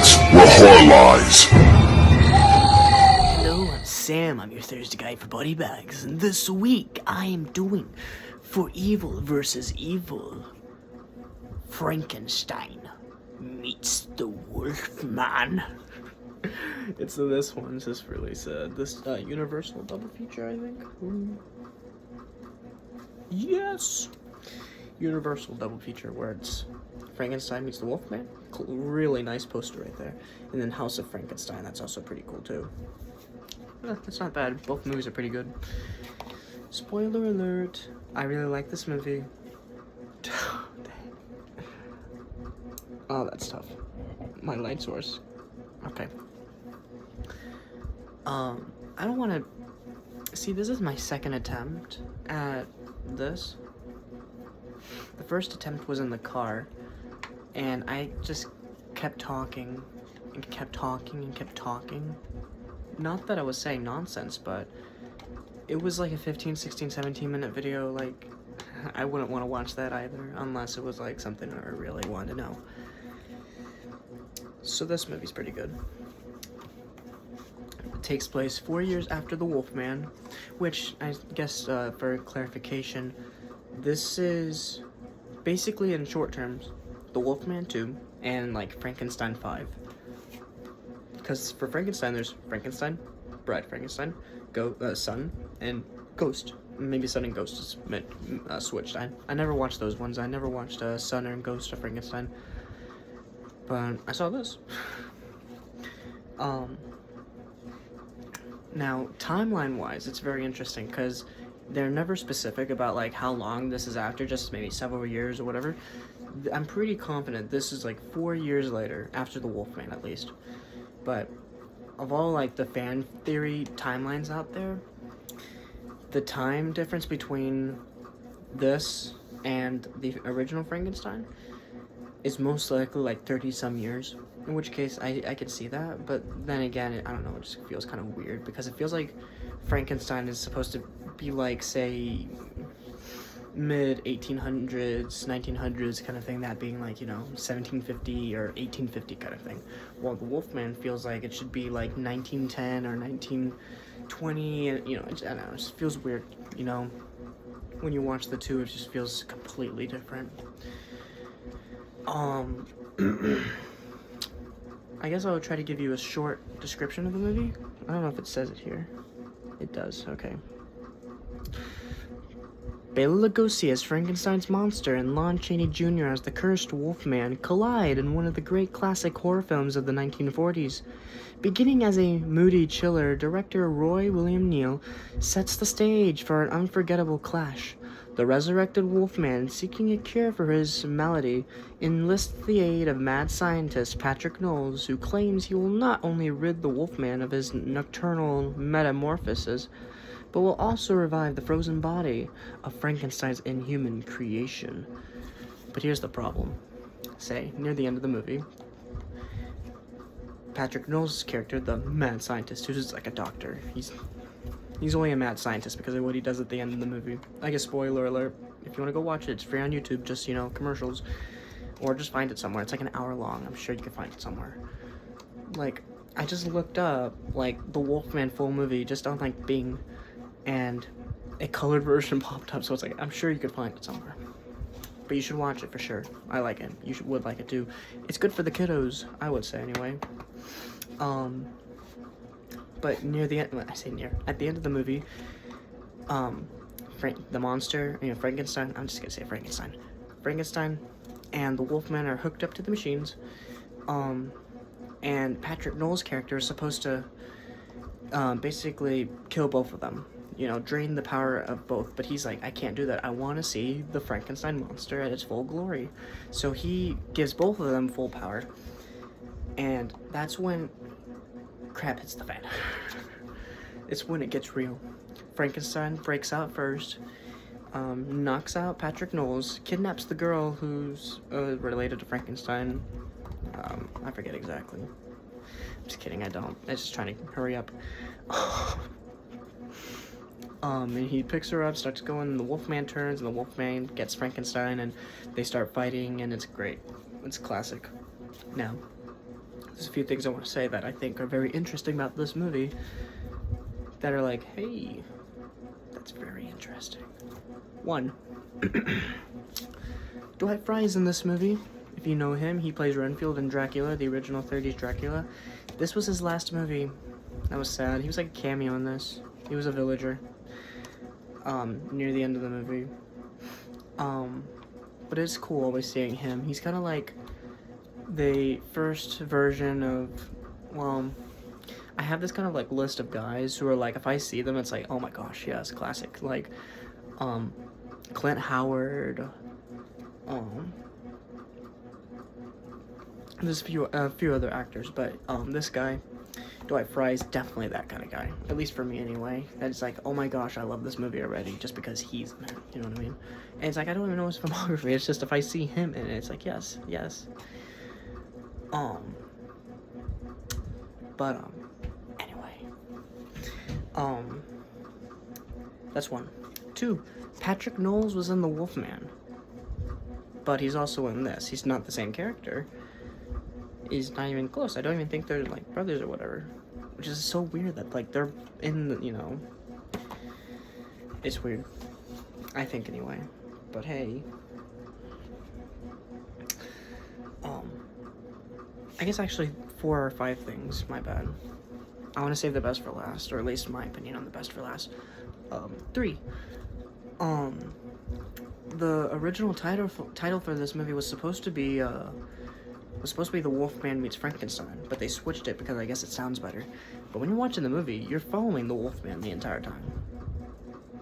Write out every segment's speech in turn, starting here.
BodyBags, where horror lies. Hello, I'm Sam. I'm your Thursday guy for BodyBags, and this week I am doing For Evil versus Evil. Frankenstein meets the Wolfman. It's this one. It's just release this Universal double feature, I think. Yes, Universal double feature where it's Frankenstein meets the Wolfman. Really nice poster right there. And then House of Frankenstein. That's also pretty cool too. That's not bad. Both movies are pretty good. Spoiler alert. I really like this movie. Oh, that's tough. My light source. Okay. I don't want to... See, this is my second attempt at this. The first attempt was in the car, and I just kept talking, and kept talking, and kept talking. Not that I was saying nonsense, but it was like a 15, 16, 17 minute video. Like, I wouldn't want to watch that either, unless it was like something I really wanted to know. So this movie's pretty good. It takes place 4 years after the Wolfman, which I guess for clarification, this is basically in short terms the Wolfman 2 and like Frankenstein 5. Because for Frankenstein, there's Frankenstein, Bride Frankenstein, Son, and Ghost. Maybe Son and Ghost is switched. I never watched those ones. I never watched Son or Ghost of Frankenstein. But I saw this. Now, timeline-wise, it's very interesting because they're never specific about like how long this is after, just maybe several years or whatever. I'm pretty confident this is like 4 years later, after the Wolfman at least. But of all like the fan theory timelines out there, the time difference between this and the original Frankenstein is most likely like 30 some years, in which case I could see that. But then again, I don't know, it just feels kind of weird because it feels like Frankenstein is supposed to be like, say, mid 1800s, 1900s kind of thing, that being like, you know, 1750 or 1850 kind of thing, while the Wolfman feels like it should be like 1910 or 1920, and you know, I don't know, it just feels weird, you know. When you watch the two, it just feels completely different. I guess I'll try to give you a short description of the movie. I don't know if it says it here. It does, okay. Bela Lugosi as Frankenstein's monster and Lon Chaney Jr. as the cursed Wolfman collide in one of the great classic horror films of the 1940s. Beginning as a moody chiller, director Roy William Neill sets the stage for an unforgettable clash. The resurrected Wolfman, seeking a cure for his malady, enlists the aid of mad scientist Patrick Knowles, who claims he will not only rid the Wolfman of his nocturnal metamorphosis, but will also revive the frozen body of Frankenstein's inhuman creation. But here's the problem. Say, near the end of the movie, Patrick Knowles' character, the mad scientist, who's just like a doctor, he's only a mad scientist because of what he does at the end of the movie. I guess spoiler alert, if you want to go watch it, it's free on YouTube, just, you know, commercials, or just find it somewhere. It's like an hour long. I'm sure you can find it somewhere. Like, I just looked up, like, the Wolfman full movie just on, like, Bing, and a colored version popped up, so it's like, I'm sure you could find it somewhere. But you should watch it for sure. I like it. You would like it too. It's good for the kiddos, I would say anyway. But near the end, I say near, at the end of the movie, the monster, you know, Frankenstein, I'm just gonna say Frankenstein and the Wolfman are hooked up to the machines, and Patrick Knowles' character is supposed to, basically kill both of them, you know, drain the power of both, but he's like, I can't do that, I want to see the Frankenstein monster at its full glory, so he gives both of them full power, and that's when crap hits the fan. It's when it gets real. Frankenstein breaks out first, knocks out Patrick Knowles, kidnaps the girl who's related to Frankenstein. I forget exactly. I'm just kidding, I don't. I'm just trying to hurry up. And he picks her up, starts going, and the Wolfman turns, and the Wolfman gets Frankenstein, and they start fighting, and it's great. It's classic. Now, there's a few things I want to say that I think are very interesting about this movie that are like, hey, that's very interesting. One, Dwight Frye is in this movie. If you know him, he plays Renfield in Dracula, the original 30s Dracula. This was his last movie. That was sad. He was like a cameo in this. He was a villager. Near the end of the movie. But it's cool always seeing him. He's kind of like the first version of, well, I have this kind of like list of guys who are like, if I see them, it's like, oh my gosh, yes, classic. Like, Clint Howard, there's a few other actors, but this guy, Dwight Frye, is definitely that kind of guy. At least for me, anyway. That's like, oh my gosh, I love this movie already, just because he's in it. You know what I mean? And it's like, I don't even know his filmography. It's just if I see him in it, it's like, yes. Anyway, that's one. Two, Patrick Knowles was in The Wolfman, but he's also in this. He's not the same character. He's not even close. I don't even think they're like brothers or whatever, which is so weird that like they're in the, you know, it's weird, I think, anyway. But hey, I guess actually 4 or 5 things, my bad. I want to save the best for last, or at least my opinion on the best for last. 3, the original title for this movie was supposed to be The Wolfman Meets Frankenstein, but they switched it because I guess it sounds better. But when you're watching the movie, you're following the Wolfman the entire time.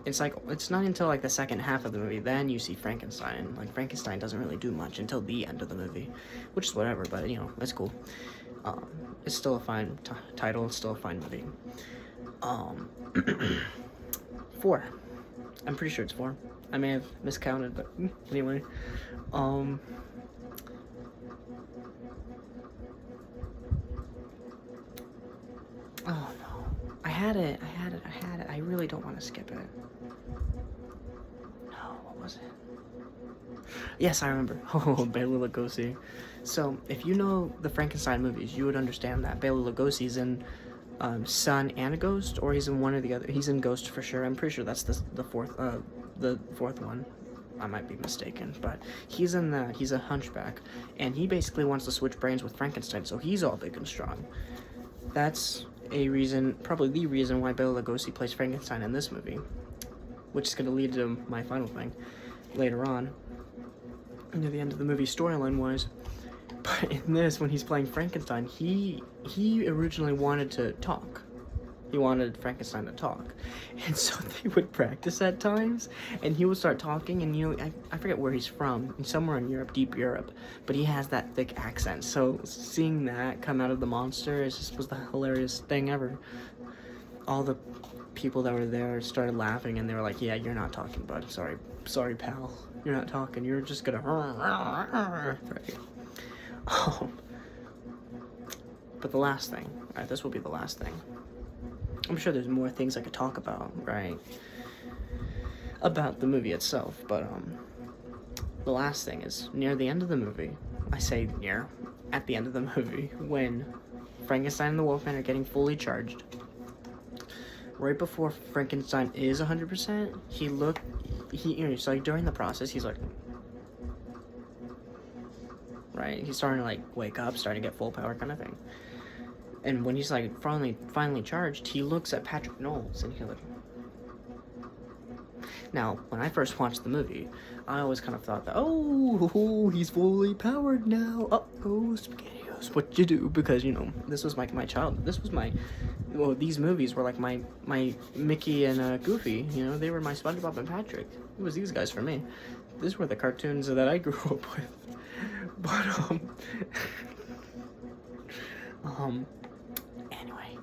It's like, it's not until like the second half of the movie, then you see Frankenstein. Like, Frankenstein doesn't really do much until the end of the movie, which is whatever, but you know, it's cool. It's still a fine title, it's still a fine movie. 4. I'm pretty sure it's 4. I may have miscounted, but anyway. Oh no. I had it. I really don't want to skip it. No, what was it? Yes, I remember. Oh, Bela Lugosi. So, if you know the Frankenstein movies, you would understand that Bela Lugosi's in Son and a Ghost, or he's in one or the other. He's in Ghost for sure. I'm pretty sure that's the fourth one. I might be mistaken, but he's in that. He's a hunchback, and he basically wants to switch brains with Frankenstein, so he's all big and strong. That's a reason, probably the reason why Bela Lugosi plays Frankenstein in this movie, which is going to lead to my final thing later on, near the end of the movie storyline-wise. But in this, when he's playing Frankenstein, he originally wanted to talk. He wanted Frankenstein to talk. And so they would practice at times, and he would start talking, and you know, I forget where he's from, somewhere in Europe, deep Europe, but he has that thick accent. So seeing that come out of the monster was the hilarious thing ever. All the people that were there started laughing, and they were like, yeah, you're not talking, bud. Sorry, pal. You're not talking. You're just gonna... Right. But the last thing, alright, this will be the last thing. I'm sure there's more things I could talk about, right, about the movie itself, but, the last thing is, near the end of the movie, I say near, at the end of the movie, when Frankenstein and the Wolfman are getting fully charged, right before Frankenstein is 100%, you know, so like, during the process, he's like, right, he's starting to, like, wake up, starting to get full power kind of thing. And when he's like finally charged, he looks at Patrick Knowles and he's like... Now, when I first watched the movie, I always kind of thought that, oh, he's fully powered now. Uh-oh, SpaghettiOs, what you do? Because, you know, this was my childhood. This was well, these movies were like my Mickey and Goofy, you know, they were my SpongeBob and Patrick. It was these guys for me. These were the cartoons that I grew up with. But, anyway,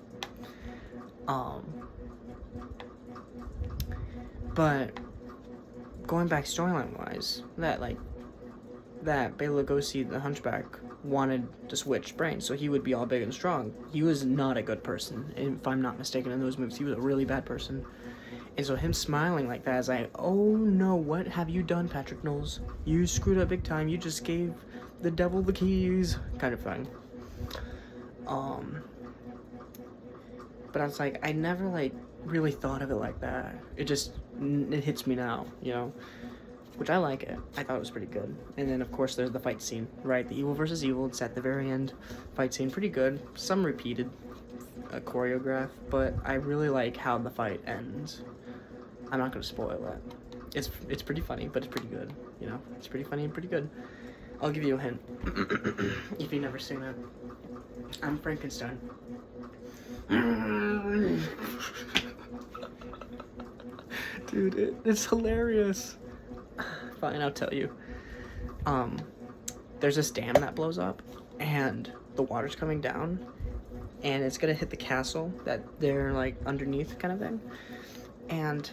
but going back storyline wise, that Bela Lugosi, the hunchback, wanted to switch brains, so he would be all big and strong. He was not a good person, if I'm not mistaken, in those movies. He was a really bad person. And so him smiling like that is like, oh no, what have you done, Patrick Knowles? You screwed up big time. You just gave the devil the keys, kind of thing. But I was like, I never like really thought of it like that. It hits me now, you know, which I like it. I thought it was pretty good. And then of course there's the fight scene, right? The evil versus evil. It's at the very end. Fight scene, pretty good. Some repeated choreograph, but I really like how the fight ends. I'm not gonna spoil it. It's pretty funny, but it's pretty good. You know, it's pretty funny and pretty good. I'll give you a hint if you've never seen it. I'm Frankenstein. Dude, it's hilarious. Fine, I'll tell you. There's this dam that blows up, and the water's coming down, and it's gonna hit the castle that they're like underneath, kind of thing. And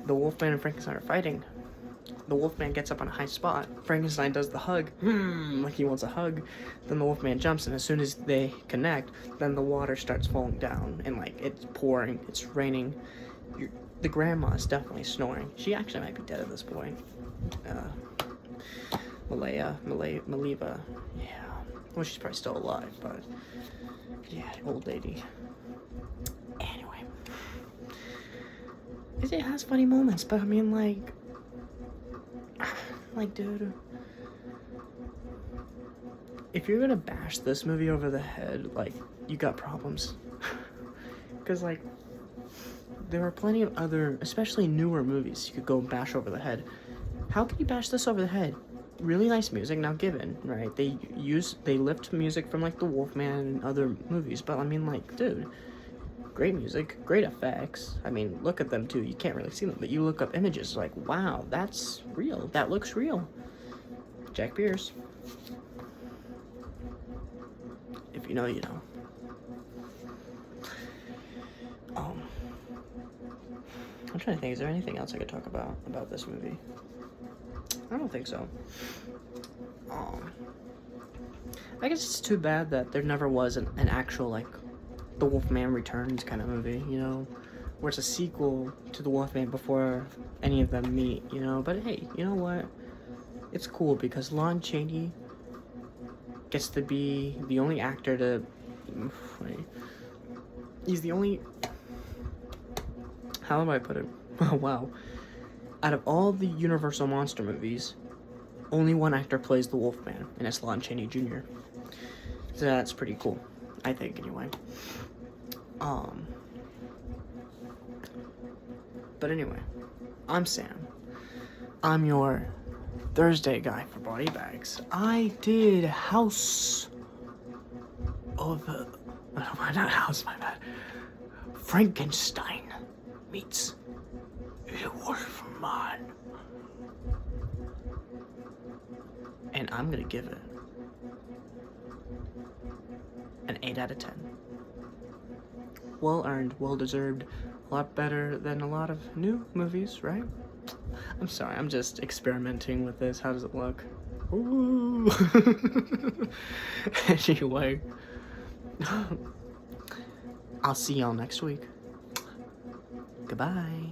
the Wolfman and Frankenstein are fighting. The Wolfman gets up on a high spot. Frankenstein does the hug, like he wants a hug. Then the Wolfman jumps, and as soon as they connect, then the water starts falling down, and like it's pouring, it's raining. The grandma is definitely snoring. She actually might be dead at this point. Maliva. Yeah. Well, she's probably still alive, but yeah, old lady. Anyway, it has funny moments, but I mean, like, dude, if you're gonna bash this movie over the head, like, you got problems. Because, like, there are plenty of other, especially newer movies you could go bash over the head. How can you bash this over the head? Really nice music, now given, right? They lift music from, like, The Wolfman and other movies, but I mean, like, dude, great music, great effects. I mean, look at them too. You can't really see them, but you look up images, like, wow, that's real. That looks real. Jack Pierce. If you know, you know. I'm trying to think, is there anything else I could talk about this movie? I don't think so. I guess it's too bad that there never was an actual, like, The Wolfman Returns kind of movie, you know, where it's a sequel to The Wolfman before any of them meet, you know. But hey, you know what? It's cool because Lon Chaney gets to be the only actor to... He's the only... How do I put it? Oh, wow. Out of all the Universal Monster movies, only one actor plays the Wolfman, and it's Lon Chaney Jr. So that's pretty cool, I think, anyway. But anyway, I'm Sam. I'm your Thursday guy for BodyBags. I did House of... not House, my bad. Frankenstein meets A Wolfman. And I'm gonna give it an 8 out of 10. Well earned, well deserved, a lot better than a lot of new movies, right? I'm sorry, I'm just experimenting with this. How does it look? Ooh. Anyway, I'll see y'all next week. Goodbye.